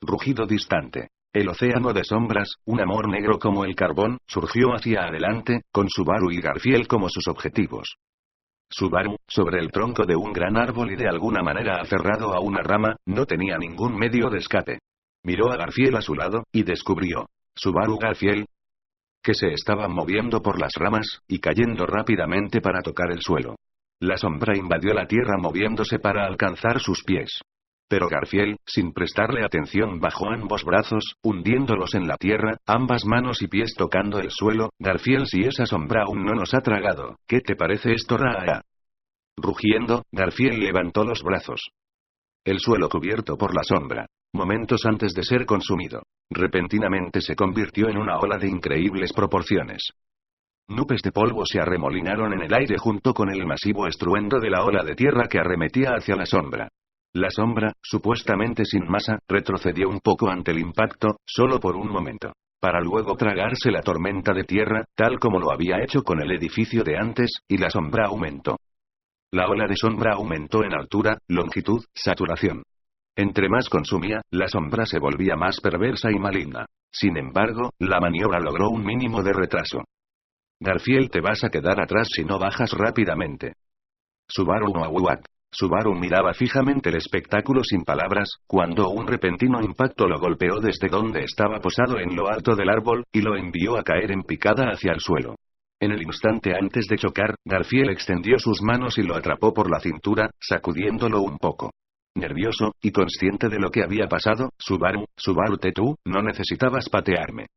Rugido distante. El océano de sombras, un amor negro como el carbón, surgió hacia adelante, con Subaru y Garfield como sus objetivos. Subaru, sobre el tronco de un gran árbol y de alguna manera aferrado a una rama, no tenía ningún medio de escape. Miró a Garfield a su lado, y descubrió. Subaru Garfield, que se estaban moviendo por las ramas, y cayendo rápidamente para tocar el suelo. La sombra invadió la tierra moviéndose para alcanzar sus pies. Pero Garfield, sin prestarle atención, bajó ambos brazos, hundiéndolos en la tierra, ambas manos y pies tocando el suelo. Garfield, si esa sombra aún no nos ha tragado, ¿qué te parece esto, Raa? Rugiendo, Garfield levantó los brazos. El suelo cubierto por la sombra, momentos antes de ser consumido, repentinamente se convirtió en una ola de increíbles proporciones. Nubes de polvo se arremolinaron en el aire junto con el masivo estruendo de la ola de tierra que arremetía hacia la sombra. La sombra, supuestamente sin masa, retrocedió un poco ante el impacto, solo por un momento, para luego tragarse la tormenta de tierra, tal como lo había hecho con el edificio de antes, y la sombra aumentó. La ola de sombra aumentó en altura, longitud, saturación. Entre más consumía, la sombra se volvía más perversa y maligna. Sin embargo, la maniobra logró un mínimo de retraso. Garfield, te vas a quedar atrás si no bajas rápidamente. Subaru Noawak. Subaru miraba fijamente el espectáculo sin palabras, cuando un repentino impacto lo golpeó desde donde estaba posado en lo alto del árbol, y lo envió a caer en picada hacia el suelo. En el instante antes de chocar, Garfield extendió sus manos y lo atrapó por la cintura, sacudiéndolo un poco. Nervioso, y consciente de lo que había pasado, Subaru, tú, no necesitabas patearme.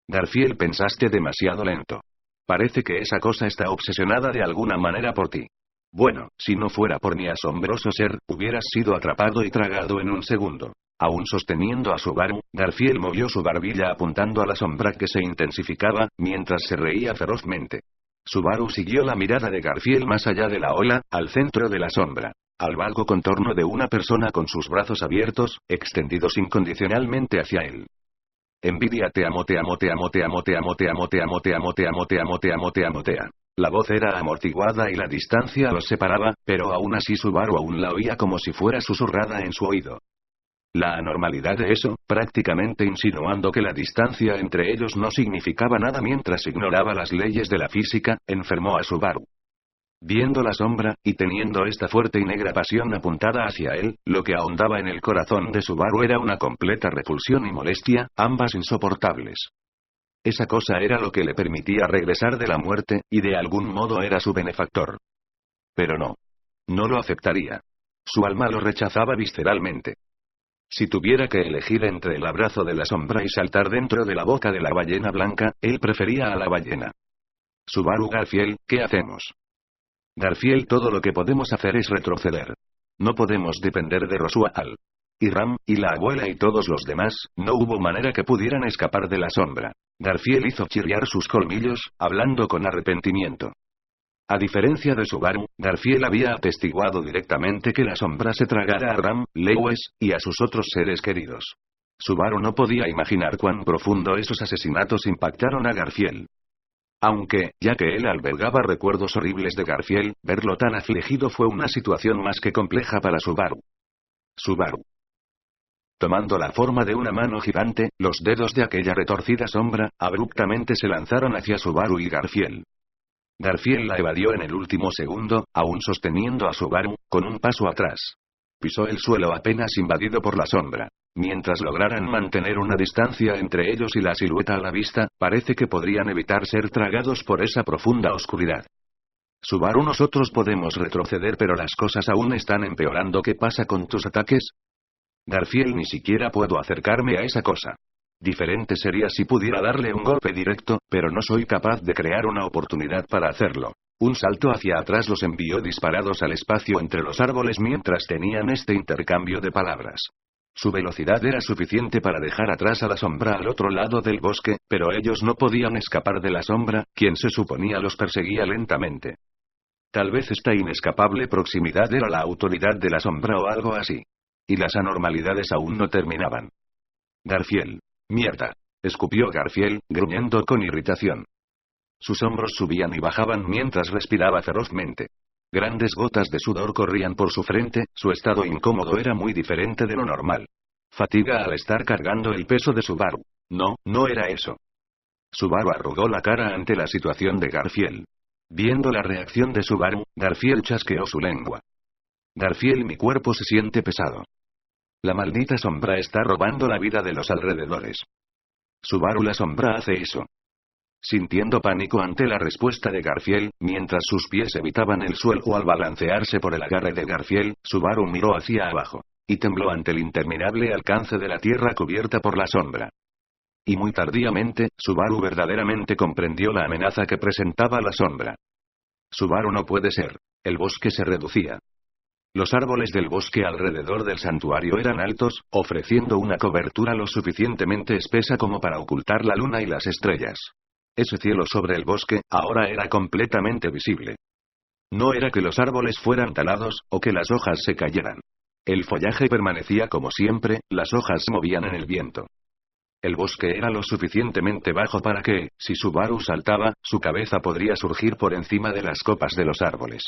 Garfield, pensaste demasiado lento. Parece que esa cosa está obsesionada de alguna manera por ti. Bueno, si no fuera por mi asombroso ser, hubieras sido atrapado y tragado en un segundo. Aún sosteniendo a Subaru, Garfield movió su barbilla apuntando a la sombra que se intensificaba, mientras se reía ferozmente. Subaru siguió la mirada de Garfield más allá de la ola, al centro de la sombra, al vago contorno de una persona con sus brazos abiertos, extendidos incondicionalmente hacia él. Envidia, te amo, te amo, te amo, te amo, te amo, te amo, te amo, te amo, te amo, te amo, te amo, te amo, te amo. La voz era amortiguada y la distancia los separaba, pero aún así Subaru aún la oía como si fuera susurrada en su oído. La anormalidad de eso, prácticamente insinuando que la distancia entre ellos no significaba nada mientras ignoraba las leyes de la física, enfermó a Subaru. Viendo la sombra, y teniendo esta fuerte y negra pasión apuntada hacia él, lo que ahondaba en el corazón de Subaru era una completa repulsión y molestia, ambas insoportables. Esa cosa era lo que le permitía regresar de la muerte, y de algún modo era su benefactor. Pero no. No lo aceptaría. Su alma lo rechazaba visceralmente. Si tuviera que elegir entre el abrazo de la sombra y saltar dentro de la boca de la ballena blanca, él prefería a la ballena. Subaru Garfield, ¿qué hacemos? Garfield, todo lo que podemos hacer es retroceder. No podemos depender de Roswell. Y Ram, y la abuela y todos los demás, no hubo manera que pudieran escapar de la sombra. Garfield hizo chirriar sus colmillos, hablando con arrepentimiento. A diferencia de Subaru, Garfield había atestiguado directamente que la sombra se tragara a Ram, Lewis, y a sus otros seres queridos. Subaru no podía imaginar cuán profundo esos asesinatos impactaron a Garfield. Aunque, ya que él albergaba recuerdos horribles de Garfield, verlo tan afligido fue una situación más que compleja para Subaru. Subaru. Tomando la forma de una mano gigante, los dedos de aquella retorcida sombra, abruptamente se lanzaron hacia Subaru y Garfield. Garfield la evadió en el último segundo, aún sosteniendo a Subaru, con un paso atrás. Pisó el suelo apenas invadido por la sombra. Mientras lograran mantener una distancia entre ellos y la silueta a la vista, parece que podrían evitar ser tragados por esa profunda oscuridad. Subaru, nosotros podemos retroceder, pero las cosas aún están empeorando. ¿Qué pasa con tus ataques? Garfield, ni siquiera puedo acercarme a esa cosa. Diferente sería si pudiera darle un golpe directo, pero no soy capaz de crear una oportunidad para hacerlo. Un salto hacia atrás los envió disparados al espacio entre los árboles mientras tenían este intercambio de palabras. Su velocidad era suficiente para dejar atrás a la sombra al otro lado del bosque, pero ellos no podían escapar de la sombra, quien se suponía los perseguía lentamente. Tal vez esta inescapable proximidad era la autoridad de la sombra o algo así. Y las anormalidades aún no terminaban. Garfield. Mierda. Escupió Garfield, gruñendo con irritación. Sus hombros subían y bajaban mientras respiraba ferozmente. Grandes gotas de sudor corrían por su frente, su estado incómodo era muy diferente de lo normal. Fatiga al estar cargando el peso de Subaru. No, no era eso. Subaru arrugó la cara ante la situación de Garfield. Viendo la reacción de Subaru, Garfield chasqueó su lengua. Garfield, mi cuerpo se siente pesado. La maldita sombra está robando la vida de los alrededores. Subaru, la sombra hace eso. Sintiendo pánico ante la respuesta de Garfield, mientras sus pies evitaban el suelo al balancearse por el agarre de Garfield, Subaru miró hacia abajo. Y tembló ante el interminable alcance de la tierra cubierta por la sombra. Y muy tardíamente, Subaru verdaderamente comprendió la amenaza que presentaba la sombra. Subaru, no puede ser. El bosque se reducía. Los árboles del bosque alrededor del santuario eran altos, ofreciendo una cobertura lo suficientemente espesa como para ocultar la luna y las estrellas. Ese cielo sobre el bosque, ahora era completamente visible. No era que los árboles fueran talados, o que las hojas se cayeran. El follaje permanecía como siempre, las hojas se movían en el viento. El bosque era lo suficientemente bajo para que, si Subaru saltaba, su cabeza podría surgir por encima de las copas de los árboles.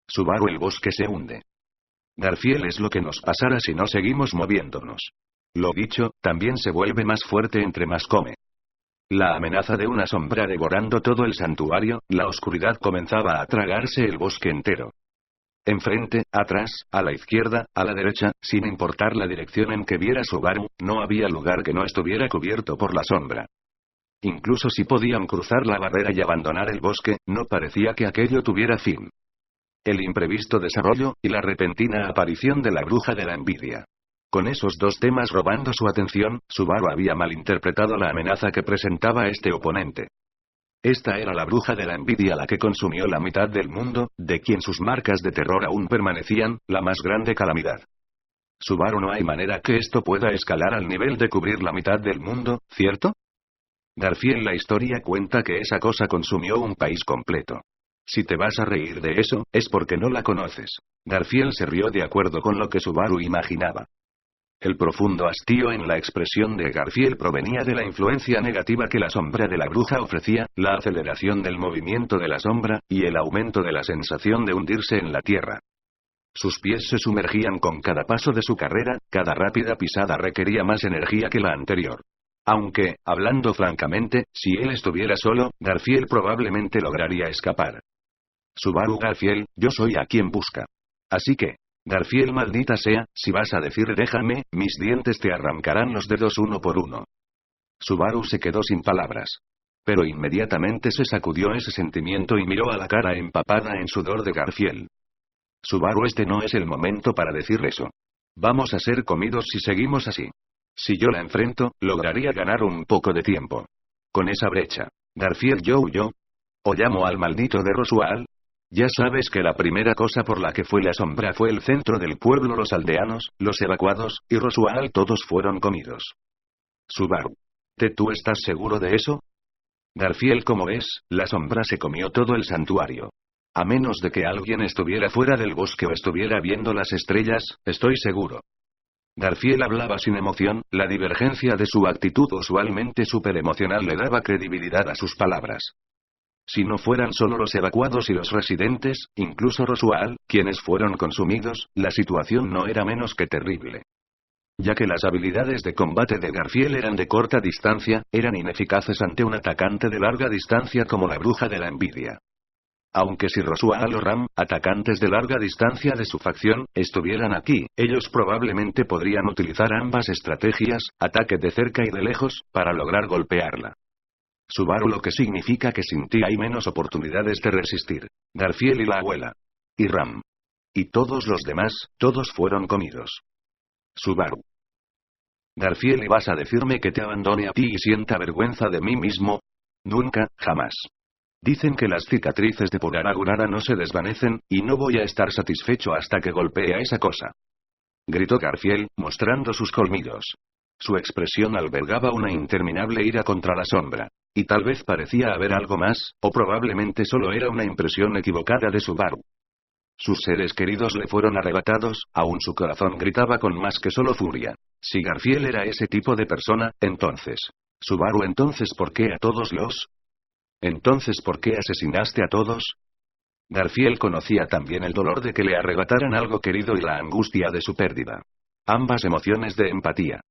Subaru, el bosque se hunde. Garfield, es lo que nos pasará si no seguimos moviéndonos. Lo dicho, también se vuelve más fuerte entre más come. La amenaza de una sombra devorando todo el santuario, la oscuridad comenzaba a tragarse el bosque entero. Enfrente, atrás, a la izquierda, a la derecha, sin importar la dirección en que viera Subaru, no había lugar que no estuviera cubierto por la sombra. Incluso si podían cruzar la barrera y abandonar el bosque, no parecía que aquello tuviera fin. El imprevisto desarrollo, y la repentina aparición de la bruja de la envidia. Con esos dos temas robando su atención, Subaru había malinterpretado la amenaza que presentaba este oponente. Esta era la bruja de la envidia, la que consumió la mitad del mundo, de quien sus marcas de terror aún permanecían, la más grande calamidad. Subaru, no hay manera que esto pueda escalar al nivel de cubrir la mitad del mundo, ¿cierto? Garfield, la historia cuenta que esa cosa consumió un país completo. Si te vas a reír de eso, es porque no la conoces. Garfield se rió de acuerdo con lo que Subaru imaginaba. El profundo hastío en la expresión de Garfield provenía de la influencia negativa que la sombra de la bruja ofrecía, la aceleración del movimiento de la sombra, y el aumento de la sensación de hundirse en la tierra. Sus pies se sumergían con cada paso de su carrera, cada rápida pisada requería más energía que la anterior. Aunque, hablando francamente, si él estuviera solo, Garfield probablemente lograría escapar. Subaru, Garfield, yo soy a quien busca. Así que, Garfield, maldita sea, si vas a decir déjame, mis dientes te arrancarán los dedos uno por uno. Subaru se quedó sin palabras. Pero inmediatamente se sacudió ese sentimiento y miró a la cara empapada en sudor de Garfield. Subaru, este no es el momento para decir eso. Vamos a ser comidos si seguimos así. Si yo la enfrento, lograría ganar un poco de tiempo. Con esa brecha. Garfield, yo huyó. ¿O llamo al maldito de Roswell? Ya sabes que la primera cosa por la que fue la sombra fue el centro del pueblo, los aldeanos, los evacuados, y Roswell, todos fueron comidos. Subaru. ¿Tú estás seguro de eso? Garfield, como ves, la sombra se comió todo el santuario. A menos de que alguien estuviera fuera del bosque o estuviera viendo las estrellas, estoy seguro. Garfield hablaba sin emoción, la divergencia de su actitud usualmente superemocional le daba credibilidad a sus palabras. Si no fueran solo los evacuados y los residentes, incluso Roswell, quienes fueron consumidos, la situación no era menos que terrible. Ya que las habilidades de combate de Garfield eran de corta distancia, eran ineficaces ante un atacante de larga distancia como la bruja de la envidia. Aunque si Roswell o Ram, atacantes de larga distancia de su facción, estuvieran aquí, ellos probablemente podrían utilizar ambas estrategias, ataque de cerca y de lejos, para lograr golpearla. Subaru, lo que significa que sin ti hay menos oportunidades de resistir. Garfield y la abuela. Y Ram. Y todos los demás, todos fueron comidos. Subaru. Garfield, ¿y vas a decirme que te abandone a ti y sienta vergüenza de mí mismo? Nunca, jamás. Dicen que las cicatrices de Puraragurara no se desvanecen, y no voy a estar satisfecho hasta que golpee a esa cosa. Gritó Garfield, mostrando sus colmillos. Su expresión albergaba una interminable ira contra la sombra. Y tal vez parecía haber algo más, o probablemente solo era una impresión equivocada de Subaru. Sus seres queridos le fueron arrebatados, aún su corazón gritaba con más que solo furia. Si Garfield era ese tipo de persona, entonces. Subaru, entonces ¿por qué a todos los? Entonces ¿por qué asesinaste a todos? Garfield conocía también el dolor de que le arrebataran algo querido y la angustia de su pérdida. ambas emociones de empatía.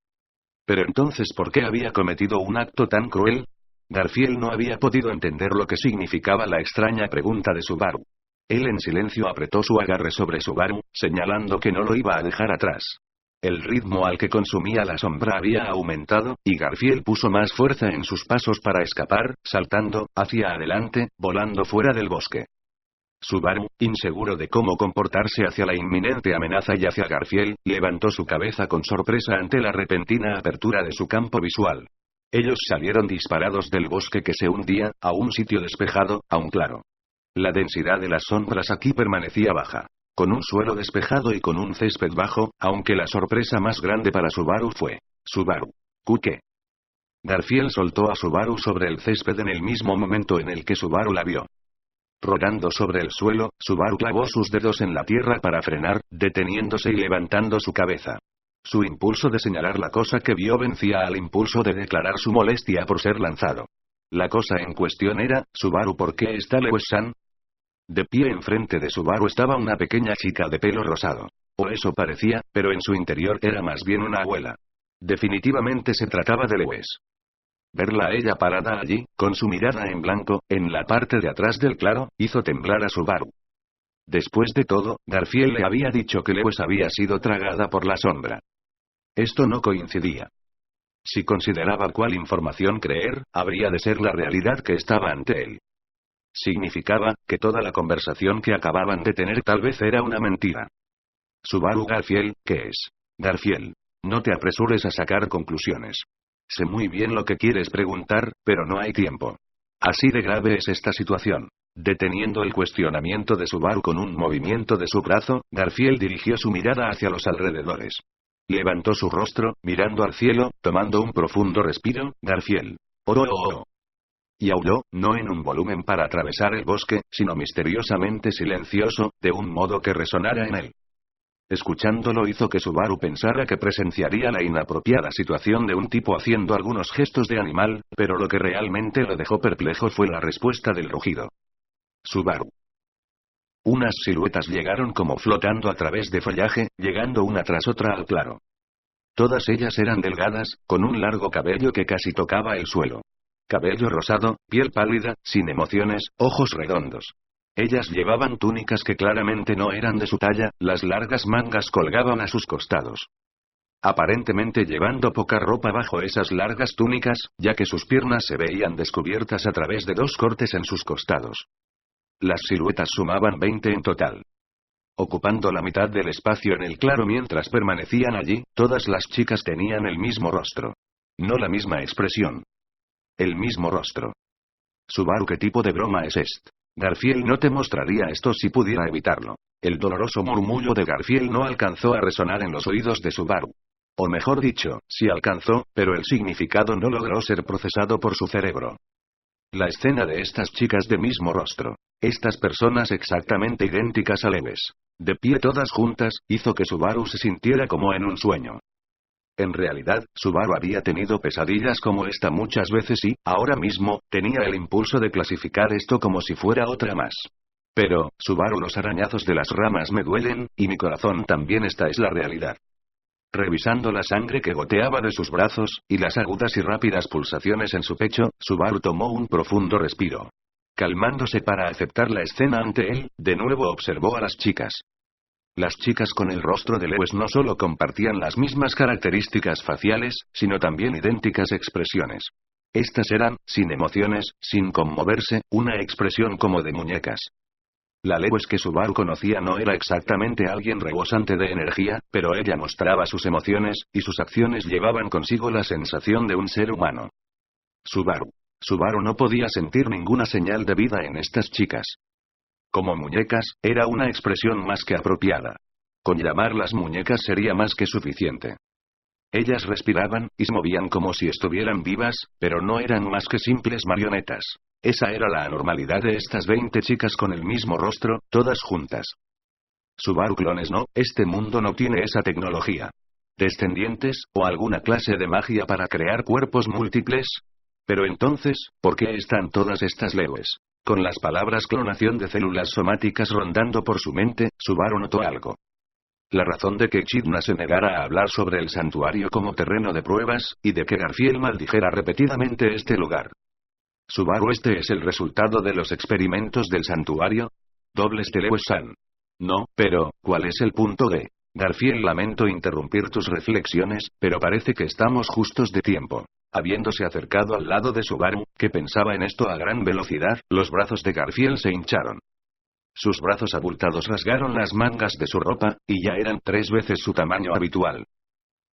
Pero entonces, ¿por qué había cometido un acto tan cruel? Garfield no había podido entender lo que significaba la extraña pregunta de Subaru. Él en silencio apretó su agarre sobre Subaru, señalando que no lo iba a dejar atrás. El ritmo al que consumía la sombra había aumentado, y Garfield puso más fuerza en sus pasos para escapar, saltando hacia adelante, volando fuera del bosque. Subaru, inseguro de cómo comportarse hacia la inminente amenaza y hacia Garfield, levantó su cabeza con sorpresa ante la repentina apertura de su campo visual. Ellos salieron disparados del bosque que se hundía, a un sitio despejado, aún claro. La densidad de las sombras aquí permanecía baja, con un suelo despejado y con un césped bajo, aunque la sorpresa más grande para Subaru fue: Subaru. ¿Qué? Garfield soltó a Subaru sobre el césped en el mismo momento en el que Subaru la vio. Rodando sobre el suelo, Subaru clavó sus dedos en la tierra para frenar, deteniéndose y levantando su cabeza. Su impulso de señalar la cosa que vio vencía al impulso de declarar su molestia por ser lanzado. La cosa en cuestión era: Subaru, ¿por qué está Lewis-san? De pie enfrente de Subaru estaba una pequeña chica de pelo rosado. O eso parecía, pero en su interior era más bien una abuela. Definitivamente se trataba de Lewis. Verla a ella parada allí, con su mirada en blanco, en la parte de atrás del claro, hizo temblar a Subaru. Después de todo, Garfield le había dicho que Lewis había sido tragada por la sombra. Esto no coincidía. Si consideraba cuál información creer, habría de ser la realidad que estaba ante él. Significaba que toda la conversación que acababan de tener tal vez era una mentira. Subaru. Garfield, ¿qué es? Garfield, no te apresures a sacar conclusiones. Sé muy bien lo que quieres preguntar, pero no hay tiempo. Así de grave es esta situación. Deteniendo el cuestionamiento de Subaru con un movimiento de su brazo, Garfield dirigió su mirada hacia los alrededores. Levantó su rostro, mirando al cielo, tomando un profundo respiro. Garfield. Oh, oh, oh. Y aulló, no en un volumen para atravesar el bosque, sino misteriosamente silencioso, de un modo que resonara en él. Escuchándolo hizo que Subaru pensara que presenciaría la inapropiada situación de un tipo haciendo algunos gestos de animal, pero lo que realmente lo dejó perplejo fue la respuesta del rugido. Subaru. Unas siluetas llegaron como flotando a través de follaje, llegando una tras otra al claro. Todas ellas eran delgadas, con un largo cabello que casi tocaba el suelo. Cabello rosado, piel pálida, sin emociones, ojos redondos. Ellas llevaban túnicas que claramente no eran de su talla, las largas mangas colgaban a sus costados. Aparentemente llevando poca ropa bajo esas largas túnicas, ya que sus piernas se veían descubiertas a través de 2 cortes en sus costados. Las siluetas sumaban 20 en total. Ocupando la mitad del espacio en el claro mientras permanecían allí, todas las chicas tenían el mismo rostro. No la misma expresión. El mismo rostro. Subaru, ¿qué tipo de broma es esta? Garfield no te mostraría esto si pudiera evitarlo. El doloroso murmullo de Garfield no alcanzó a resonar en los oídos de Subaru. O mejor dicho, sí alcanzó, pero el significado no logró ser procesado por su cerebro. La escena de estas chicas de mismo rostro, estas personas exactamente idénticas a Lewis, de pie todas juntas, hizo que Subaru se sintiera como en un sueño. En realidad, Subaru había tenido pesadillas como esta muchas veces y, ahora mismo, tenía el impulso de clasificar esto como si fuera otra más. Pero, Subaru, los arañazos de las ramas me duelen, y mi corazón también. Esta es la realidad. Revisando la sangre que goteaba de sus brazos, y las agudas y rápidas pulsaciones en su pecho, Subaru tomó un profundo respiro. Calmándose para aceptar la escena ante él, de nuevo observó a las chicas. Las chicas con el rostro de Lewis no solo compartían las mismas características faciales, sino también idénticas expresiones. Estas eran, sin emociones, sin conmoverse, una expresión como de muñecas. La Lewis que Subaru conocía no era exactamente alguien rebosante de energía, pero ella mostraba sus emociones, y sus acciones llevaban consigo la sensación de un ser humano. Subaru no podía sentir ninguna señal de vida en estas chicas. Como muñecas, era una expresión más que apropiada. Con llamarlas muñecas sería más que suficiente. Ellas respiraban, y se movían como si estuvieran vivas, pero no eran más que simples marionetas. Esa era la anormalidad de estas 20 chicas con el mismo rostro, todas juntas. Subaru clones no, este mundo no tiene esa tecnología. ¿Descendientes, o alguna clase de magia para crear cuerpos múltiples? Pero entonces, ¿por qué están todas estas Lewis? Con las palabras clonación de células somáticas rondando por su mente, Subaru notó algo. La razón de que Echidna se negara a hablar sobre el santuario como terreno de pruebas, y de que Garfield maldijera repetidamente este lugar. Subaru, ¿este es el resultado de los experimentos del santuario? Dobles de Lewis-san. No, pero, ¿cuál es el punto de? Garfield, lamento interrumpir tus reflexiones, pero parece que estamos justos de tiempo. Habiéndose acercado al lado de Subaru, que pensaba en esto a gran velocidad, los brazos de Garfield se hincharon. Sus brazos abultados rasgaron las mangas de su ropa, y ya eran 3 veces su tamaño habitual.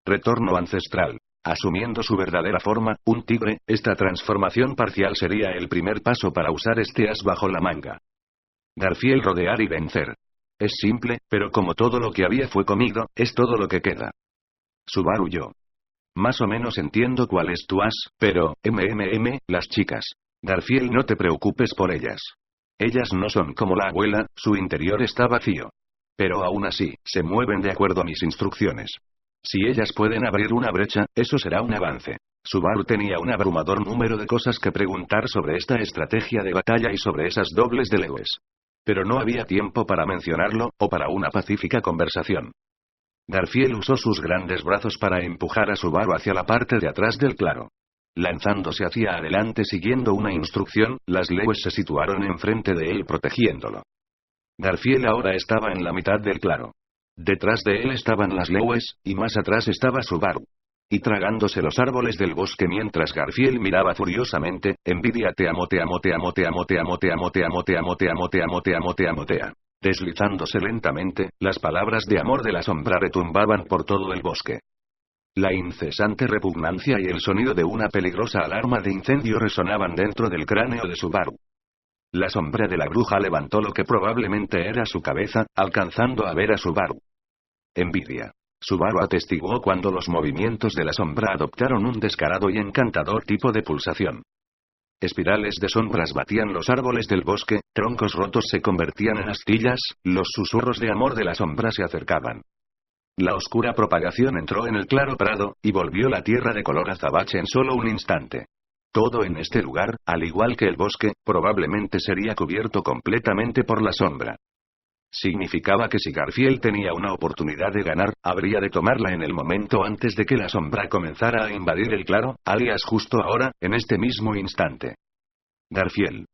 Retorno ancestral. Asumiendo su verdadera forma, un tigre, esta transformación parcial sería el primer paso para usar este as bajo la manga. Garfield, rodear y vencer. Es simple, pero como todo lo que había fue comido, es todo lo que queda. Subaru, yo. Más o menos entiendo cuál es tu as, pero, las chicas. Garfield, no te preocupes por ellas. Ellas no son como la abuela, su interior está vacío. Pero aún así, se mueven de acuerdo a mis instrucciones. Si ellas pueden abrir una brecha, eso será un avance. Subaru tenía un abrumador número de cosas que preguntar sobre esta estrategia de batalla y sobre esas dobles de Lewis. Pero no había tiempo para mencionarlo, o para una pacífica conversación. Garfield usó sus grandes brazos para empujar a Subaru hacia la parte de atrás del claro. Lanzándose hacia adelante siguiendo una instrucción, las Lewis se situaron enfrente de él protegiéndolo. Garfield ahora estaba en la mitad del claro. Detrás de él estaban las Lewis, y más atrás estaba Subaru. Y tragándose los árboles del bosque mientras Garfield miraba furiosamente, envidia, te amo, te amo, te amo, te amo, te amo, te amo, te amo, te amo, te amo, te amo, te amo, te amo, te amo. Deslizándose lentamente, las palabras de amor de la sombra retumbaban por todo el bosque. La incesante repugnancia y el sonido de una peligrosa alarma de incendio resonaban dentro del cráneo de Subaru. La sombra de la bruja levantó lo que probablemente era su cabeza, alcanzando a ver a Subaru. Envidia. Subaru atestiguó cuando los movimientos de la sombra adoptaron un descarado y encantador tipo de pulsación. Espirales de sombras batían los árboles del bosque, troncos rotos se convertían en astillas, los susurros de amor de la sombra se acercaban. La oscura propagación entró en el claro prado, y volvió la tierra de color azabache en solo un instante. Todo en este lugar, al igual que el bosque, probablemente sería cubierto completamente por la sombra. Significaba que si Garfield tenía una oportunidad de ganar, habría de tomarla en el momento antes de que la sombra comenzara a invadir el claro, alias justo ahora, en este mismo instante. Garfield.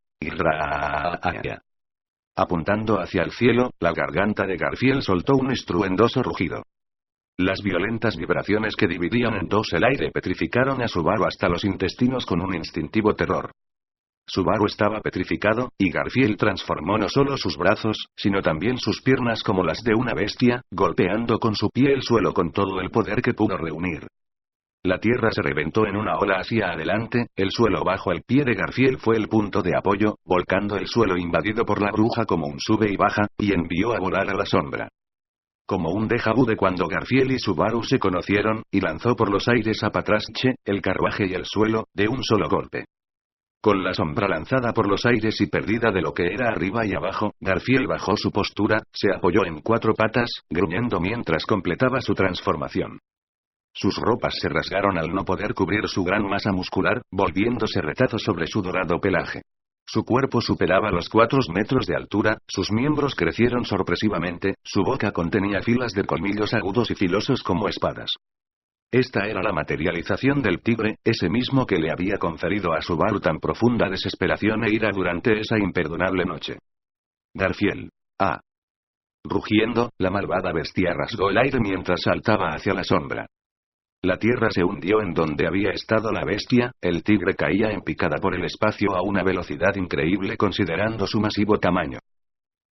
Apuntando hacia el cielo, la garganta de Garfield soltó un estruendoso rugido. Las violentas vibraciones que dividían en dos el aire petrificaron a Subaru hasta los intestinos con un instintivo terror. Subaru estaba petrificado, y Garfield transformó no solo sus brazos, sino también sus piernas como las de una bestia, golpeando con su pie el suelo con todo el poder que pudo reunir. La tierra se reventó en una ola hacia adelante, el suelo bajo el pie de Garfield fue el punto de apoyo, volcando el suelo invadido por la bruja como un sube y baja, y envió a volar a la sombra. Como un déjà vu de cuando Garfield y Subaru se conocieron, y lanzó por los aires a Patrache, el carruaje y el suelo, de un solo golpe. Con la sombra lanzada por los aires y perdida de lo que era arriba y abajo, Garfield bajó su postura, se apoyó en 4 patas, gruñendo mientras completaba su transformación. Sus ropas se rasgaron al no poder cubrir su gran masa muscular, volviéndose retazos sobre su dorado pelaje. Su cuerpo superaba los 4 metros de altura, sus miembros crecieron sorpresivamente, su boca contenía filas de colmillos agudos y filosos como espadas. Esta era la materialización del tigre, ese mismo que le había conferido a Subaru tan profunda desesperación e ira durante esa imperdonable noche. Garfield. Rugiendo, la malvada bestia rasgó el aire mientras saltaba hacia la sombra. La tierra se hundió en donde había estado la bestia, el tigre caía en picada por el espacio a una velocidad increíble considerando su masivo tamaño.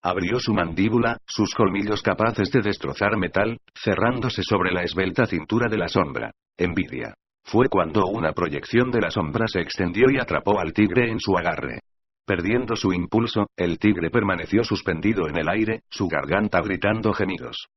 Abrió su mandíbula, sus colmillos capaces de destrozar metal, cerrándose sobre la esbelta cintura de la sombra. Envidia. Fue cuando una proyección de la sombra se extendió y atrapó al tigre en su agarre. Perdiendo su impulso, el tigre permaneció suspendido en el aire, su garganta gritando gemidos.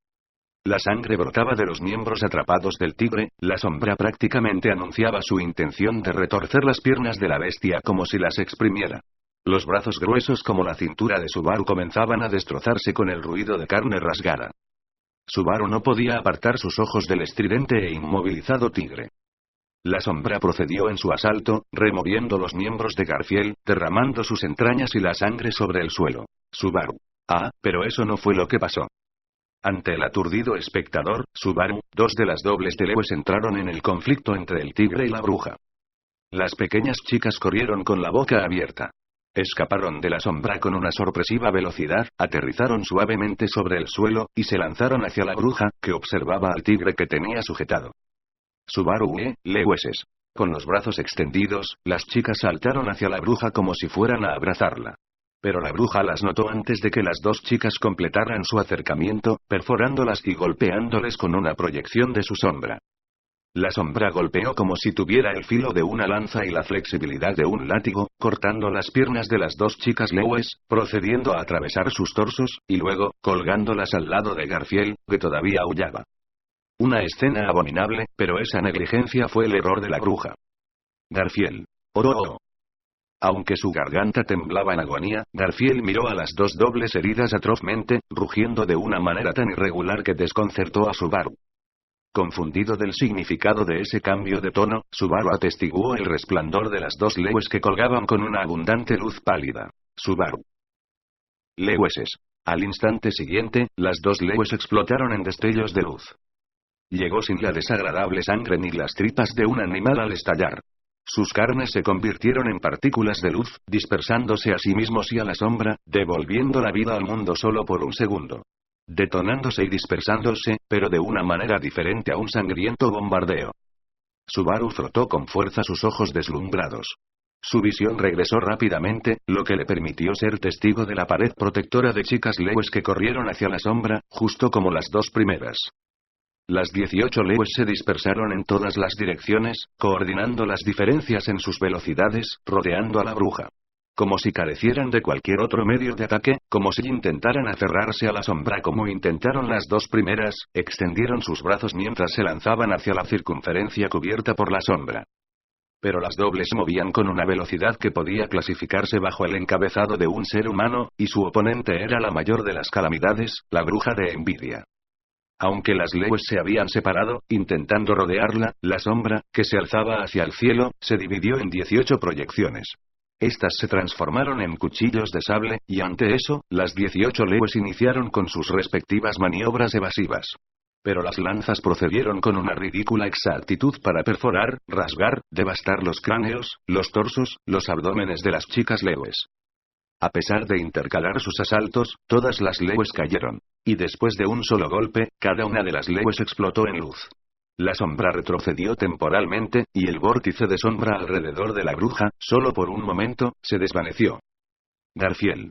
La sangre brotaba de los miembros atrapados del tigre, la sombra prácticamente anunciaba su intención de retorcer las piernas de la bestia como si las exprimiera. Los brazos gruesos como la cintura de Subaru comenzaban a destrozarse con el ruido de carne rasgada. Subaru no podía apartar sus ojos del estridente e inmovilizado tigre. La sombra procedió en su asalto, removiendo los miembros de Garfield, derramando sus entrañas y la sangre sobre el suelo. Subaru. Pero eso no fue lo que pasó. Ante el aturdido espectador, Subaru, dos de las dobles de Lewis entraron en el conflicto entre el tigre y la bruja. Las pequeñas chicas corrieron con la boca abierta. Escaparon de la sombra con una sorpresiva velocidad, aterrizaron suavemente sobre el suelo, y se lanzaron hacia la bruja, que observaba al tigre que tenía sujetado. Subaru y Lewis. Con los brazos extendidos, las chicas saltaron hacia la bruja como si fueran a abrazarla. Pero la bruja las notó antes de que las dos chicas completaran su acercamiento, perforándolas y golpeándoles con una proyección de su sombra. La sombra golpeó como si tuviera el filo de una lanza y la flexibilidad de un látigo, cortando las piernas de las dos chicas Lewis, procediendo a atravesar sus torsos, y luego, colgándolas al lado de Garfield, que todavía aullaba. Una escena abominable, pero esa negligencia fue el error de la bruja. Garfield. ¡Oh! Aunque su garganta temblaba en agonía, Garfield miró a las dos dobles heridas atrozmente, rugiendo de una manera tan irregular que desconcertó a Subaru. Confundido del significado de ese cambio de tono, Subaru atestiguó el resplandor de las dos Lewis que colgaban con una abundante luz pálida. Subaru. Lewis. Al instante siguiente, las dos Lewis explotaron en destellos de luz. Llegó sin la desagradable sangre ni las tripas de un animal al estallar. Sus carnes se convirtieron en partículas de luz, dispersándose a sí mismos y a la sombra, devolviendo la vida al mundo solo por un segundo. Detonándose y dispersándose, pero de una manera diferente a un sangriento bombardeo. Subaru frotó con fuerza sus ojos deslumbrados. Su visión regresó rápidamente, lo que le permitió ser testigo de la pared protectora de chicas Lewis que corrieron hacia la sombra, justo como las dos primeras. Las 18 Lewis se dispersaron en todas las direcciones, coordinando las diferencias en sus velocidades, rodeando a la bruja. Como si carecieran de cualquier otro medio de ataque, como si intentaran aferrarse a la sombra como intentaron las dos primeras, extendieron sus brazos mientras se lanzaban hacia la circunferencia cubierta por la sombra. Pero las dobles movían con una velocidad que podía clasificarse bajo el encabezado de un ser humano, y su oponente era la mayor de las calamidades, la bruja de envidia. Aunque las Lewis se habían separado, intentando rodearla, la sombra, que se alzaba hacia el cielo, se dividió en 18 proyecciones. Estas se transformaron en cuchillos de sable, y ante eso, las 18 Lewis iniciaron con sus respectivas maniobras evasivas. Pero las lanzas procedieron con una ridícula exactitud para perforar, rasgar, devastar los cráneos, los torsos, los abdómenes de las chicas Lewis. A pesar de intercalar sus asaltos, todas las Lewis cayeron. Y después de un solo golpe, cada una de las Lewis explotó en luz. La sombra retrocedió temporalmente, y el vórtice de sombra alrededor de la bruja, solo por un momento, se desvaneció. Garfield.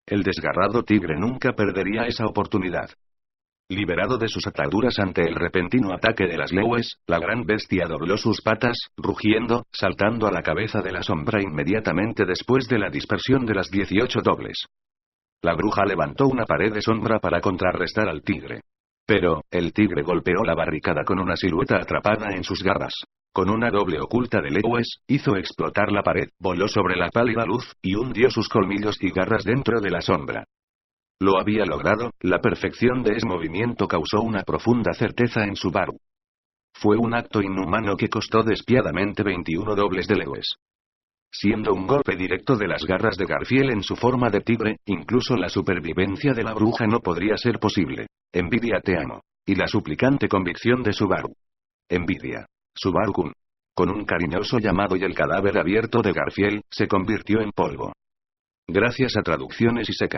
El desgarrado tigre nunca perdería esa oportunidad. Liberado de sus ataduras ante el repentino ataque de las Lewis, la gran bestia dobló sus patas, rugiendo, saltando a la cabeza de la sombra inmediatamente después de la dispersión de las 18 dobles. La bruja levantó una pared de sombra para contrarrestar al tigre. Pero, el tigre golpeó la barricada con una silueta atrapada en sus garras. Con una doble oculta de Lewis, hizo explotar la pared, voló sobre la pálida luz, y hundió sus colmillos y garras dentro de la sombra. Lo había logrado, la perfección de ese movimiento causó una profunda certeza en Subaru. Fue un acto inhumano que costó despiadadamente 21 dobles de Lewis. Siendo un golpe directo de las garras de Garfield en su forma de tigre, incluso la supervivencia de la bruja no podría ser posible. Envidia, te amo. Y la suplicante convicción de Subaru. Envidia. Subaru-kun. Con un cariñoso llamado y el cadáver abierto de Garfield, se convirtió en polvo. Gracias a traducciones y secas.